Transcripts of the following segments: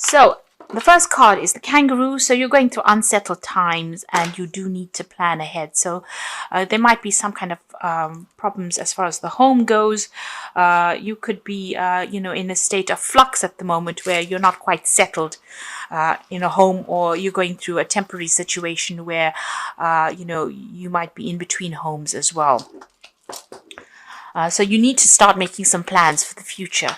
So the first card is the kangaroo. So you're going through unsettled times and you do need to plan ahead. So there might be some kind of problems as far as the home goes. You could be, in a state of flux at the moment where you're not quite settled in a home, or you're going through a temporary situation where, you might be in between homes as well. So you need to start making some plans for the future.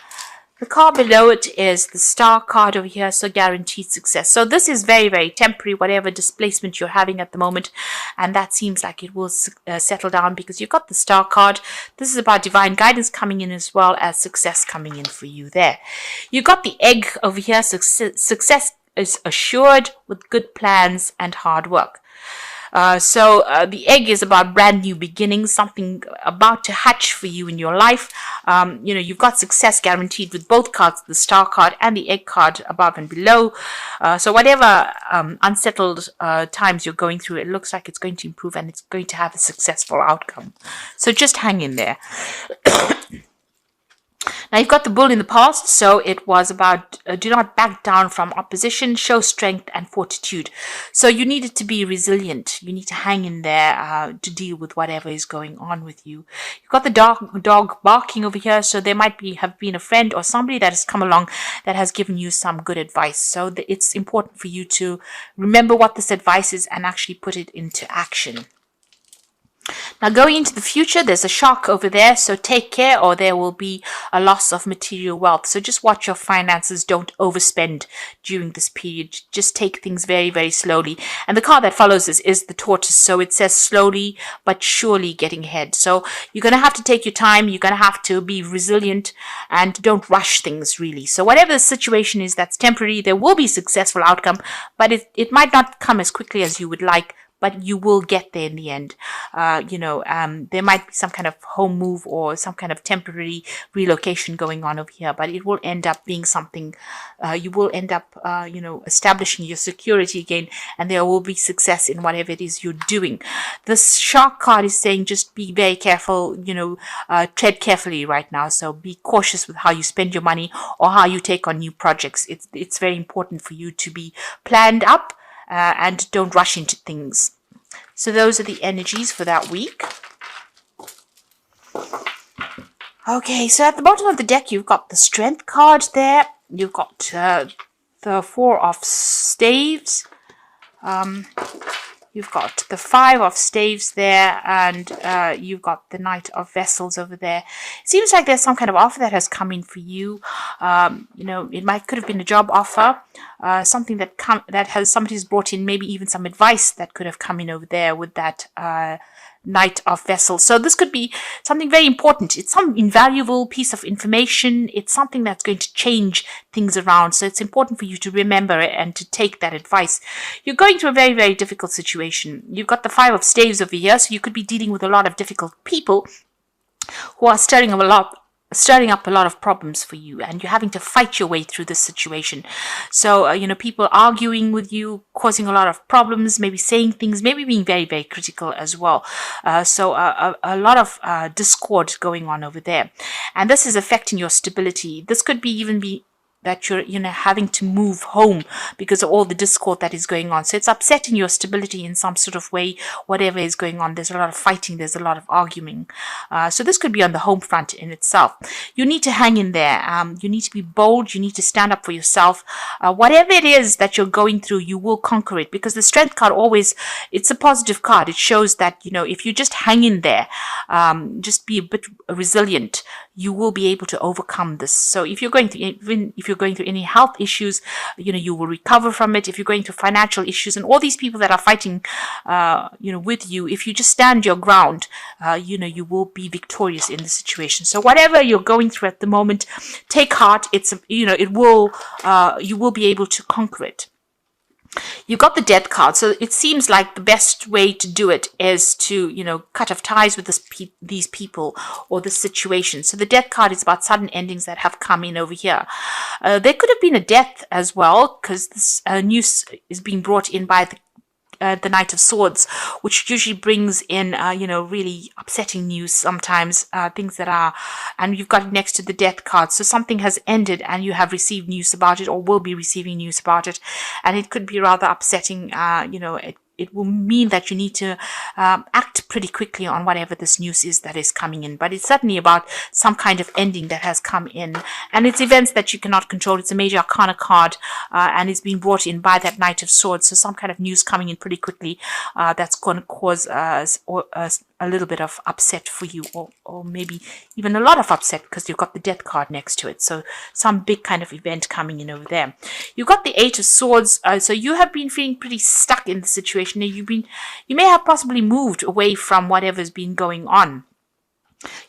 The card below it is the star card over here, so guaranteed success. So this is very, very temporary, whatever displacement you're having at the moment. And that seems like it will settle down because you've got the star card. This is about divine guidance coming in as well as success coming in for you there. You've got the egg over here, so success is assured with good plans and hard work. So the egg is about brand new beginnings, something about to hatch for you in your life. You've got success guaranteed with both cards, the star card and the egg card above and below. So whatever unsettled times you're going through, it looks like it's going to improve and it's going to have a successful outcome. So just hang in there. Now, you've got the bull in the past, so it was about do not back down from opposition, show strength and fortitude. So you needed to be resilient. You need to hang in there to deal with whatever is going on with you. You've got the dog barking over here, so there might have been a friend or somebody that has come along that has given you some good advice. So it's important for you to remember what this advice is and actually put it into action. Now, going into the future, there's a shark over there, so take care or there will be a loss of material wealth. So just watch your finances, don't overspend during this period. Just take things very, very slowly. And the card that follows this is the tortoise, so it says slowly but surely getting ahead. So you're going to have to take your time, you're going to have to be resilient and don't rush things really. So whatever the situation is that's temporary, there will be successful outcome, but it might not come as quickly as you would like, but you will get there in the end. There might be some kind of home move or some kind of temporary relocation going on over here, but it will end up being something, you will end up, establishing your security again, and there will be success in whatever it is you're doing. This shark card is saying just be very careful, tread carefully right now. So be cautious with how you spend your money or how you take on new projects. It's very important for you to be planned up, and don't rush into things. So those are the energies for that week. Okay, so at the bottom of the deck, you've got the strength card there. You've got the Four of Staves. You've got the Five of Staves there, and you've got the Knight of Vessels over there. It seems like there's some kind of offer that has come in for you. It could have been a job offer, something that somebody's brought in, maybe even some advice that could have come in over there with that Knight of Vessels. So this could be something very important. It's some invaluable piece of information. It's something that's going to change things around. So it's important for you to remember it and to take that advice. You're going through a very, very difficult situation. You've got the Five of Staves over here, so you could be dealing with a lot of difficult people who are stirring up a lot of problems for you, and you're having to fight your way through this situation. So, people arguing with you, causing a lot of problems, maybe saying things, maybe being very, very critical as well. So a lot of discord going on over there. And this is affecting your stability. This could even be that you're having to move home because of all the discord that is going on. So it's upsetting your stability in some sort of way, whatever is going on. There's a lot of fighting, there's a lot of arguing. So this could be on the home front in itself. You need to hang in there. You need to be bold. You need to stand up for yourself. Whatever it is that you're going through, you will conquer it, because the strength card it's a positive card. It shows that, if you just hang in there, just be a bit resilient, you will be able to overcome this. So if you're going through any health issues, you will recover from it. If you're going through financial issues and all these people that are fighting, with you, if you just stand your ground, you will be victorious in the situation. So whatever you're going through at the moment, take heart. You will be able to conquer it. You got the death card, so it seems like the best way to do it is to, cut off ties with these people or the situation. So the death card is about sudden endings that have come in over here. There could have been a death as well, because this news is being brought in by the the Knight of Swords, which usually brings in, really upsetting news sometimes, things that are, and you've got it next to the Death card. So something has ended and you have received news about it or will be receiving news about it. And it could be rather upsetting, it will mean that you need to act pretty quickly on whatever this news is that is coming in. But it's certainly about some kind of ending that has come in. And it's events that you cannot control. It's a major arcana card, and it's being brought in by that Knight of Swords. So some kind of news coming in pretty quickly that's going to cause a little bit of upset for you, or maybe even a lot of upset, because you've got the Death card next to it. So some big kind of event coming in over there. You've got the Eight of Swords. So you have been feeling pretty stuck in the situation. You may have possibly moved away from whatever's been going on.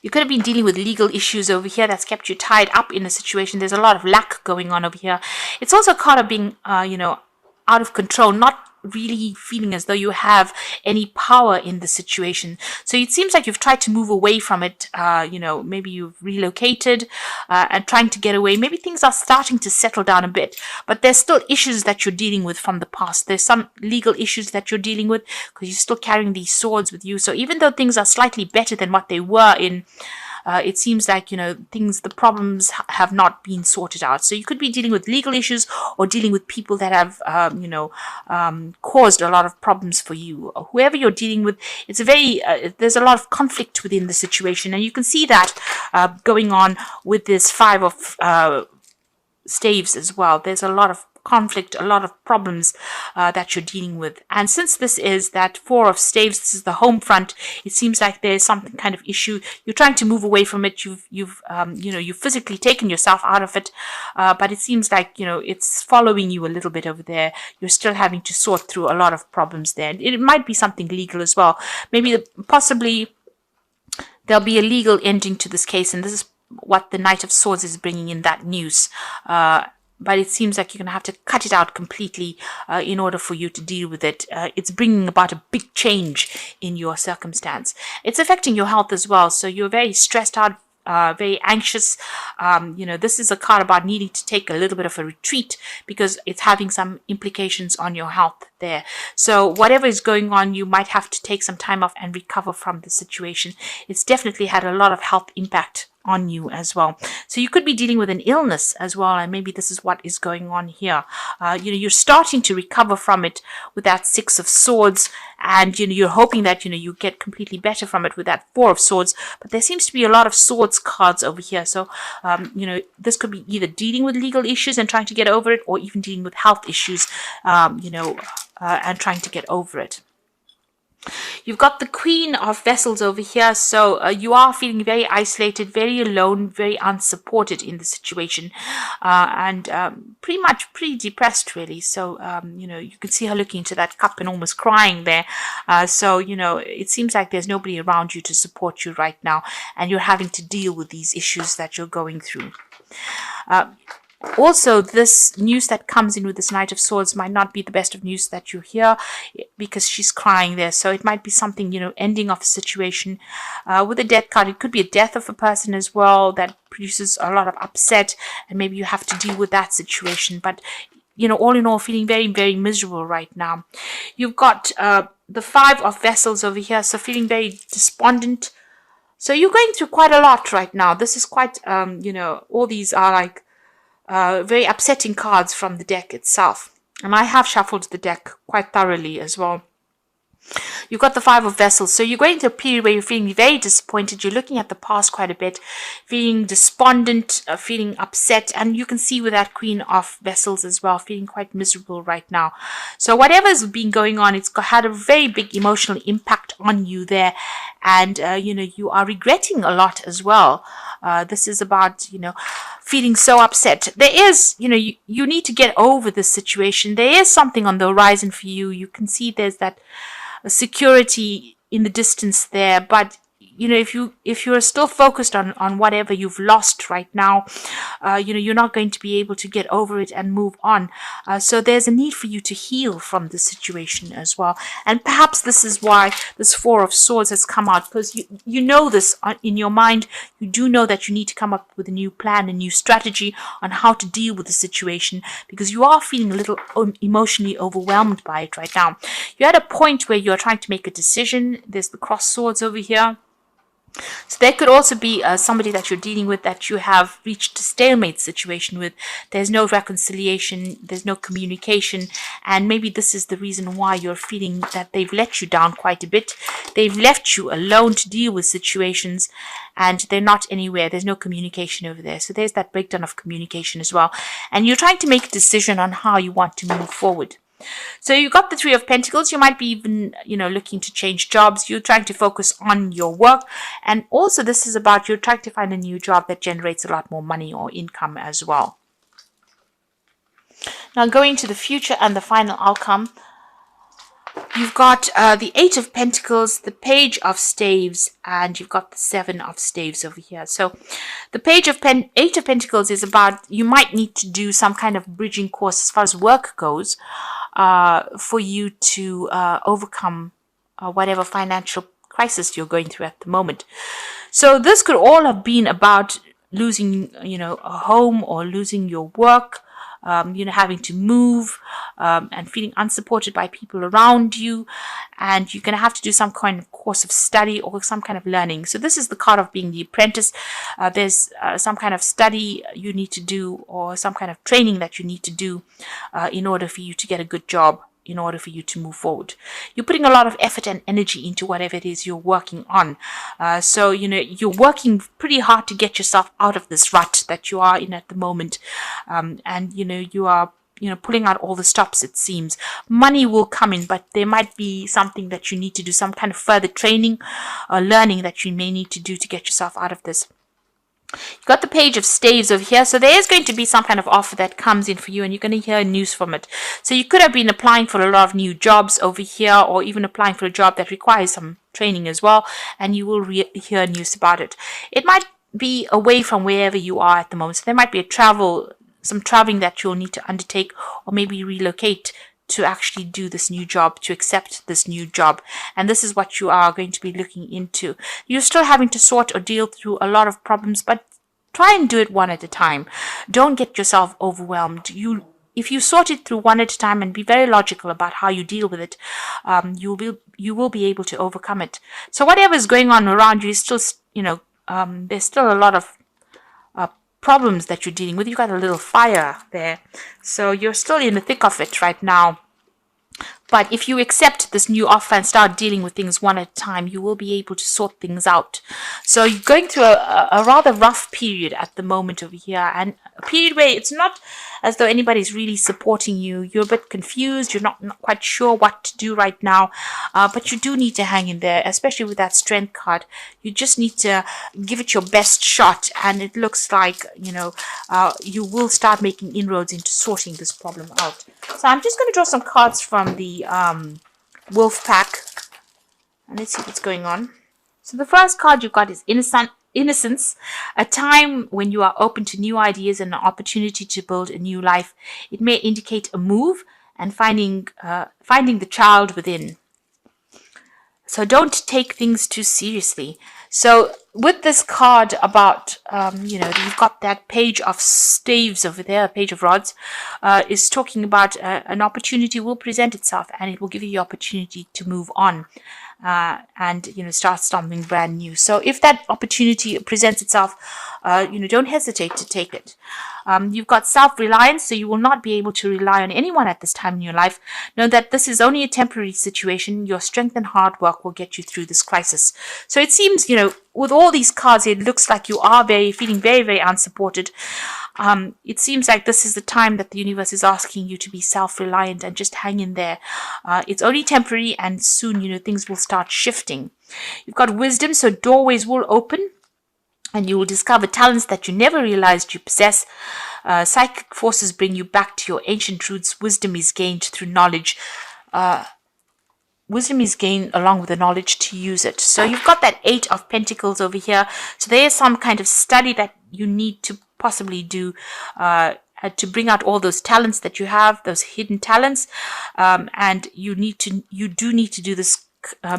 You could have been dealing with legal issues over here that's kept you tied up in a situation. There's a lot of lack going on over here. It's also kind of being, out of control, not really feeling as though you have any power in the situation. So it seems like you've tried to move away from it. Maybe you've relocated and trying to get away. Maybe things are starting to settle down a bit, but there's still issues that you're dealing with from the past. There's some legal issues that you're dealing with because you're still carrying these swords with you. So even though things are slightly better than what they were in, it seems like, the problems have not been sorted out. So you could be dealing with legal issues or dealing with people that have, caused a lot of problems for you. Whoever you're dealing with, it's there's a lot of conflict within the situation. And you can see that going on with this Five of Staves as well. There's a lot of conflict, a lot of problems that you're dealing with. And since this is that Four of Staves, this is the home front, it seems like there's some kind of issue. You're trying to move away from it. You've physically taken yourself out of it, but it seems like, it's following you a little bit over there. You're still having to sort through a lot of problems there. It might be something legal as well. Maybe possibly there'll be a legal ending to this case, and this is what the Knight of Swords is bringing in, that news. But it seems like you're going to have to cut it out completely in order for you to deal with it. It's bringing about a big change in your circumstance. It's affecting your health as well. So you're very stressed out, very anxious. This is a card about needing to take a little bit of a retreat because it's having some implications on your health there. So whatever is going on, you might have to take some time off and recover from the situation. It's definitely had a lot of health impact on you as well. So you could be dealing with an illness as well, and maybe this is what is going on here. You're starting to recover from it with that Six of Swords, and you're hoping that you get completely better from it with that Four of Swords. But there seems to be a lot of swords cards over here. So this could be either dealing with legal issues and trying to get over it, or even dealing with health issues, and trying to get over it. You've got the Queen of Vessels over here, so you are feeling very isolated, very alone, very unsupported in the situation, and pretty depressed, really. So, you can see her looking into that cup and almost crying there. So, it seems like there's nobody around you to support you right now, and you're having to deal with these issues that you're going through. Also, this news that comes in with this Knight of Swords might not be the best of news that you hear, because she's crying there. So it might be something, ending of a situation. With the Death card, it could be a death of a person as well that produces a lot of upset, and maybe you have to deal with that situation. But, all in all, feeling very, very miserable right now. You've got the Five of Vessels over here, so feeling very despondent. So you're going through quite a lot right now. This is quite, all these are like very upsetting cards from the deck itself. And I have shuffled the deck quite thoroughly as well. You've got the Five of Vessels. So you're going through a period where you're feeling very disappointed. You're looking at the past quite a bit, feeling despondent, feeling upset. And you can see with that Queen of Vessels as well, feeling quite miserable right now. So whatever's been going on, it's had a very big emotional impact on you there. And, you are regretting a lot as well. This is about, feeling so upset. There is, you need to get over this situation. There is something on the horizon for you. You can see there's that security in the distance there, but if you're still focused on whatever you've lost right now, you're not going to be able to get over it and move on. So there's a need for you to heal from the situation as well. And perhaps this is why this Four of Swords has come out, because you know this in your mind. You do know that you need to come up with a new plan, a new strategy on how to deal with the situation, because you are feeling a little emotionally overwhelmed by it right now. You're at a point where you're trying to make a decision. There's the cross swords over here. So there could also be somebody that you're dealing with that you have reached a stalemate situation with. There's no reconciliation, there's no communication, and maybe this is the reason why you're feeling that they've let you down quite a bit. They've left you alone to deal with situations, and they're not anywhere. There's no communication over there. So there's that breakdown of communication as well. And you're trying to make a decision on how you want to move forward. So you've got the Three of Pentacles. You might be even, looking to change jobs. You're trying to focus on your work. And also this is about you're trying to find a new job that generates a lot more money or income as well. Now going to the future and the final outcome. You've got the Eight of Pentacles, the Page of Staves, and you've got the Seven of Staves over here. So the Eight of Pentacles is about you might need to do some kind of bridging course as far as work goes for you to overcome whatever financial crisis you're going through at the moment. So this could all have been about losing, a home or losing your work. Having to move and feeling unsupported by people around you, and you're going to have to do some kind of course of study or some kind of learning. So this is the card of being the apprentice. There's some kind of study you need to do or some kind of training that you need to do in order for you to get a good job, in order for you to move forward. You're putting a lot of effort and energy into whatever it is you're working on. So, you're working pretty hard to get yourself out of this rut that you are in at the moment. And, you are, pulling out all the stops, it seems. Money will come in, but there might be something that you need to do, some kind of further training or learning that you may need to do to get yourself out of this. You've got the Page of Staves over here. So there is going to be some kind of offer that comes in for you, and you're going to hear news from it. So you could have been applying for a lot of new jobs over here, or even applying for a job that requires some training as well, and you will hear news about it. It might be away from wherever you are at the moment. So there might be some traveling that you'll need to undertake, or maybe relocate to actually do this new job, to accept this new job. And this is what you are going to be looking into. You're still having to sort or deal through a lot of problems, but try and do it one at a time. Don't get yourself overwhelmed. If you sort it through one at a time and be very logical about how you deal with it, you will be able to overcome it. So whatever is going on around you is still, there's still a lot of problems that you're dealing with. You've got a little fire there. So you're still in the thick of it right now. But if you accept this new offer and start dealing with things one at a time, you will be able to sort things out. So you're going through a rather rough period at the moment over here, and a period where it's not as though anybody's really supporting you. You're a bit confused. You're not quite sure what to do right now, but you do need to hang in there, especially with that Strength card. You just need to give it your best shot, and it looks like, you will start making inroads into sorting this problem out. So I'm just going to draw some cards from the Wolf Pack, and let's see what's going on. So the first card you've got is Innocence, a time when you are open to new ideas and an opportunity to build a new life. It may indicate a move and finding the child within. So don't take things too seriously. So with this card about, you've got that Page of Staves over there, Page of Rods, is talking about an opportunity will present itself, and it will give you the opportunity to move on and, start something brand new. So if that opportunity presents itself, don't hesitate to take it. You've got self-reliance, so you will not be able to rely on anyone at this time in your life. Know that this is only a temporary situation. Your strength and hard work will get you through this crisis. So it seems, with all these cards, it looks like you are feeling very, very unsupported. It seems like this is the time that the universe is asking you to be self-reliant and just hang in there. It's only temporary, and soon, things will start shifting. You've got wisdom, so doorways will open, and you will discover talents that you never realized you possess. Psychic forces bring you back to your ancient roots. Wisdom is gained through knowledge. wisdom is gained along with the knowledge to use it. So you've got that 8 of Pentacles over here. So there is some kind of study that you need to possibly do to bring out all those talents that you have, those hidden talents, and you do need to do this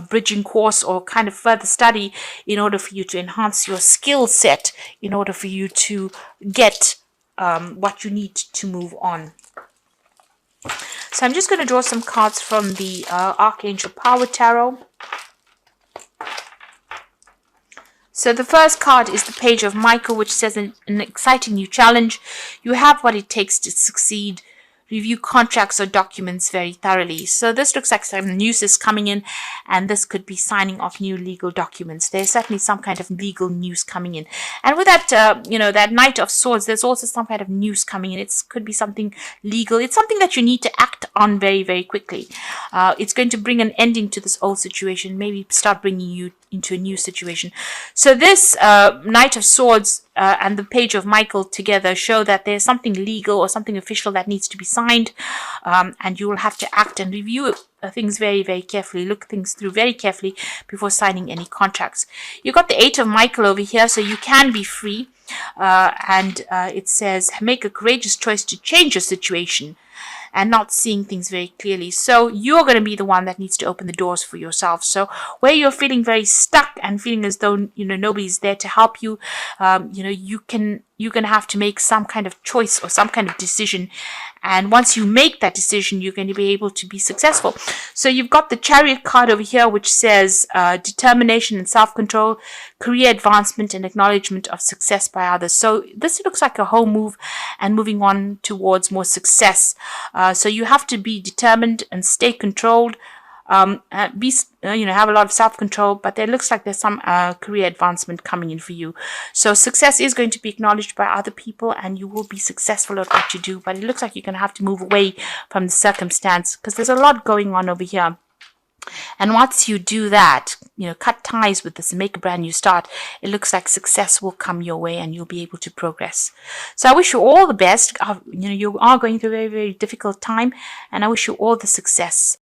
bridging course or kind of further study in order for you to enhance your skill set, in order for you to get what you need to move on. So I'm just going to draw some cards from the Archangel Power Tarot. So the first card is the Page of Michael, which says an exciting new challenge. You have what it takes to succeed. Review contracts or documents very thoroughly. So this looks like some news is coming in, and this could be signing off new legal documents. There's certainly some kind of legal news coming in. And with that, that Knight of Swords, there's also some kind of news coming in. It could be something legal. It's something that you need to act on very, very quickly. It's going to bring an ending to this old situation, maybe start bringing you into a new situation. So this Knight of Swords and the Page of Michael together show that there's something legal or something official that needs to be signed, and you will have to act and review things very, very carefully. Look things through very carefully before signing any contracts. You've got the 8 of Michael over here, so you can be free, and it says make a courageous choice to change your situation and not seeing things very clearly. So you're going to be the one that needs to open the doors for yourself. So where you're feeling very stuck and feeling as though nobody's there to help you, you're going to have to make some kind of choice or some kind of decision. And once you make that decision, you're going to be able to be successful. So you've got the Chariot card over here, which says determination and self-control, career advancement and acknowledgement of success by others. So this looks like a whole move and moving on towards more success. So you have to be determined and stay controlled. Have a lot of self-control, but there looks like there's some career advancement coming in for you. So success is going to be acknowledged by other people, and you will be successful at what you do, but it looks like you're going to have to move away from the circumstance because there's a lot going on over here. And once you do that, cut ties with this and make a brand new start, it looks like success will come your way and you'll be able to progress. So I wish you all the best. You are going through a very, very difficult time, and I wish you all the success.